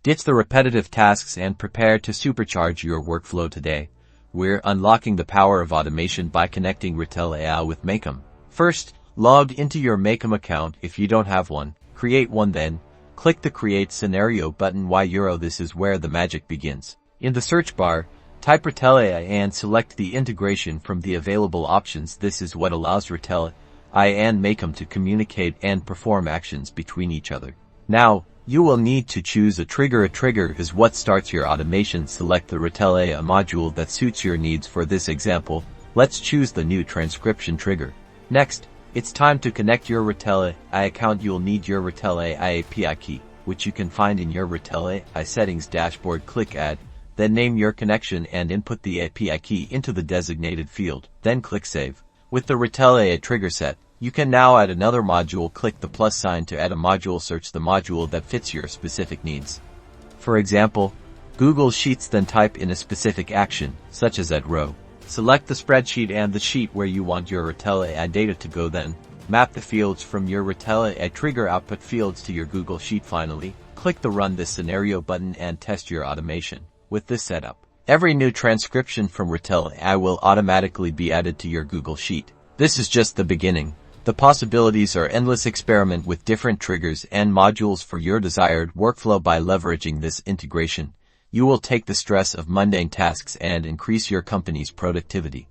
Ditch the repetitive tasks and prepare to supercharge your workflow today. We're unlocking the power of automation by connecting Retell AI with Makem. First, log into your Makem account. If you don't have one, create one, then click the Create Scenario button. This is where the magic begins. In the search bar, type Retell AI and select the integration from the available options. This is what allows Retell AI and Makem to communicate and perform actions between each other. Now, you will need to choose a trigger. A trigger is what starts your automation. Select the Retell AI module that suits your needs. For this example, let's choose the new transcription trigger. Next, it's time to connect your Retell AI account. You'll need your Retell AI API key, which you can find in your Retell AI settings dashboard. Click Add, then name your connection and input the API key into the designated field. Then click Save. With the Retell AI trigger set, you can now add another module. Click the plus sign to add a module. Search the module that fits your specific needs. For example, Google Sheets. Then type in a specific action, such as add row. Select the spreadsheet and the sheet where you want your Retell AI data to go. Then map the fields from your Retell AI trigger output fields to your Google Sheet. Finally, click the Run this scenario button and test your automation. With this setup, every new transcription from Retell AI will automatically be added to your Google Sheet. This is just the beginning. The possibilities are endless. Experiment with different triggers and modules for your desired workflow. By leveraging this integration, you will take the stress of mundane tasks and increase your company's productivity.